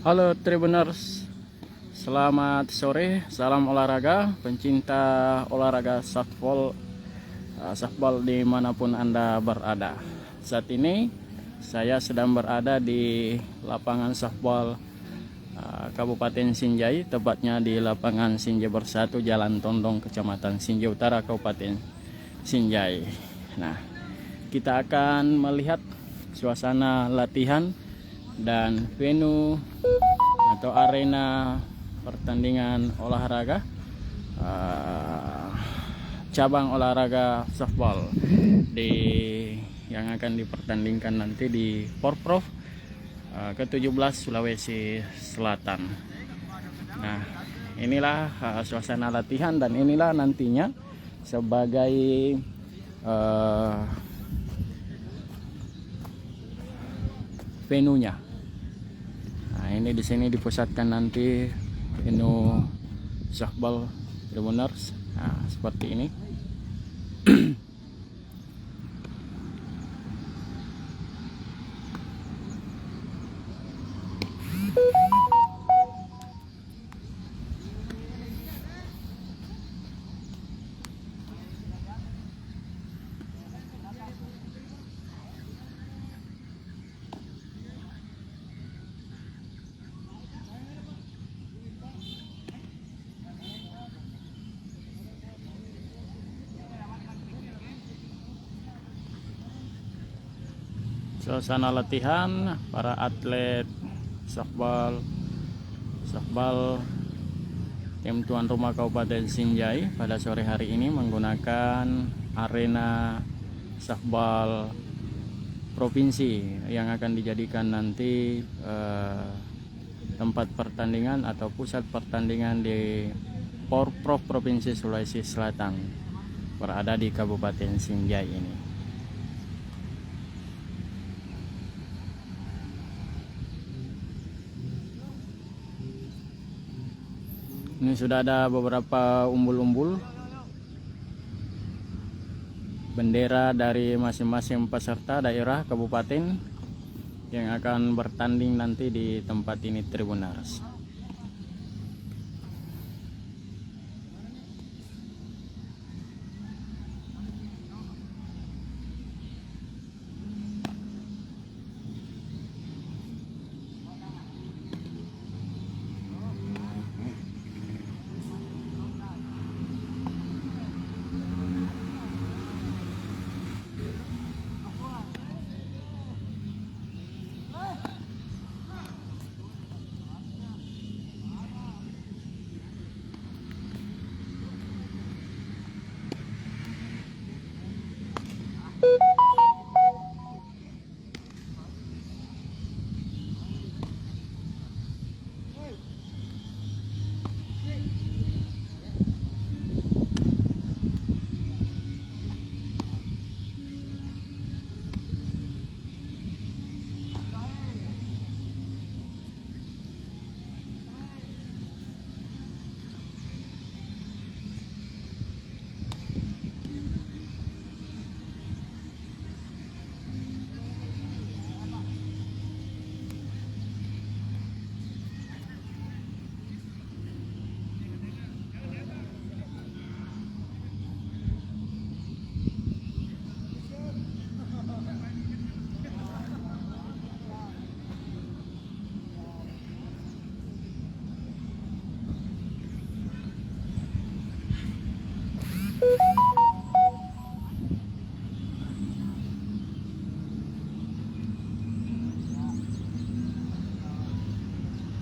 Halo Tribuners, selamat sore, salam olahraga, pencinta olahraga softball dimanapun Anda berada. Saat ini saya sedang berada di lapangan softball Kabupaten Sinjai, tepatnya di lapangan Sinjai Bersatu, Jalan Tondong, Kecamatan Sinjai Utara, Kabupaten Sinjai. Nah, kita akan melihat suasana latihan dan venue atau arena pertandingan olahraga cabang olahraga softball yang akan dipertandingkan nanti di Porprov ke-17 Sulawesi Selatan. Nah, inilah suasana latihan dan inilah nantinya sebagai venue-nya. Nah, ini di sini dipusatkan nanti venue softball Tribuners. Nah, seperti ini. Suasana latihan para atlet softball tim tuan rumah Kabupaten Sinjai pada sore hari ini menggunakan arena softball provinsi yang akan dijadikan nanti tempat pertandingan atau pusat pertandingan di Porprov Provinsi Sulawesi Selatan, berada di Kabupaten Sinjai ini. Ini sudah ada beberapa umbul-umbul bendera dari masing-masing peserta daerah kabupaten yang akan bertanding nanti di tempat ini, Tribuners.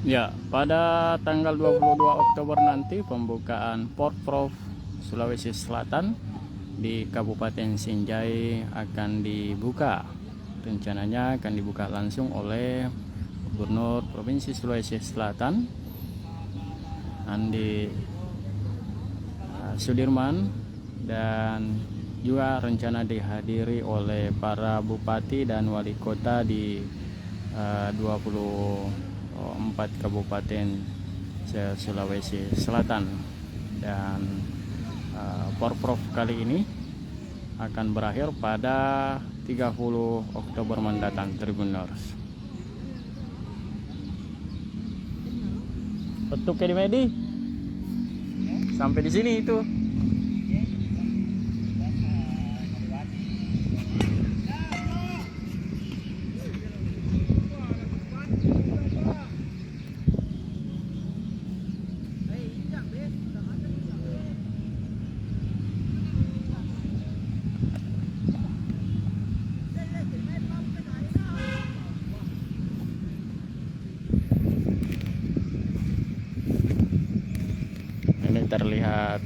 Ya, pada tanggal 22 Oktober nanti pembukaan Porprov Sulawesi Selatan di Kabupaten Sinjai akan dibuka. Rencananya akan dibuka langsung oleh Gubernur Provinsi Sulawesi Selatan Andi Sudirman, dan juga rencana dihadiri oleh para bupati dan wali kota di 24 kabupaten Sulawesi Selatan. Dan Porprov kali ini akan berakhir pada 30 Oktober mendatang, Tribuners. Petuk ya di Medi. Sampai di sini itu. Ini terlihat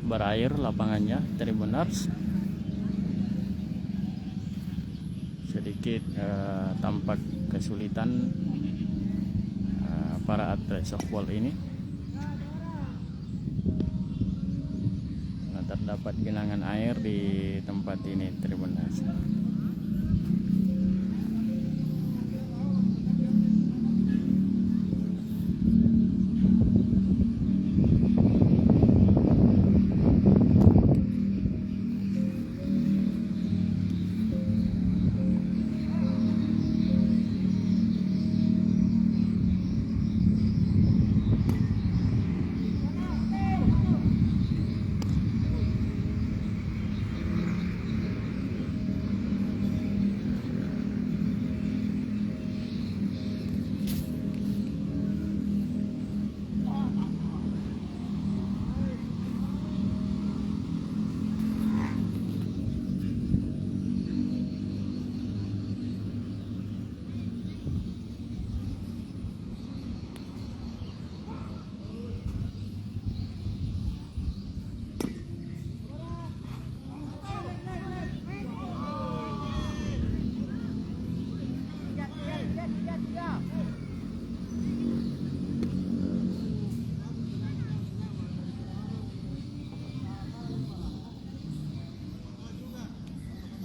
berair lapangannya Tribuners. Sedikit tampak kesulitan para atlet softball ini. Nah, terdapat genangan air di tempat ini Tribuners.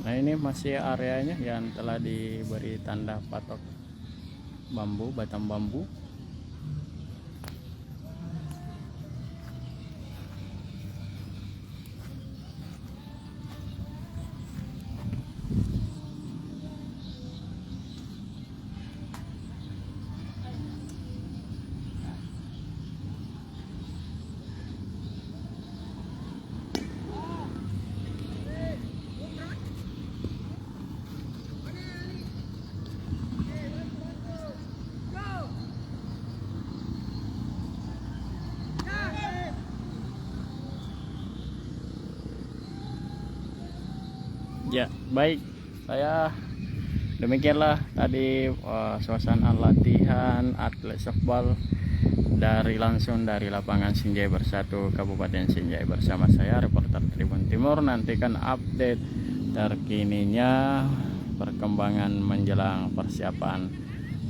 Nah, ini masih areanya yang telah diberi tanda patok bambu, batang bambu. Ya, baik. Demikianlah tadi suasana latihan atlet softball langsung dari lapangan Sinjai Bersatu Kabupaten Sinjai bersama saya reporter Tribun Timur. Nantikan update terkininya perkembangan menjelang persiapan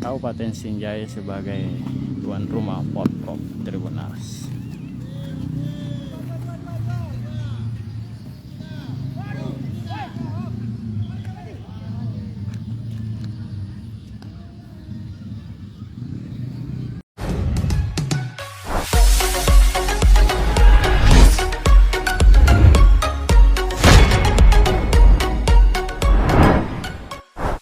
Kabupaten Sinjai sebagai tuan rumah Porprov Tribuners.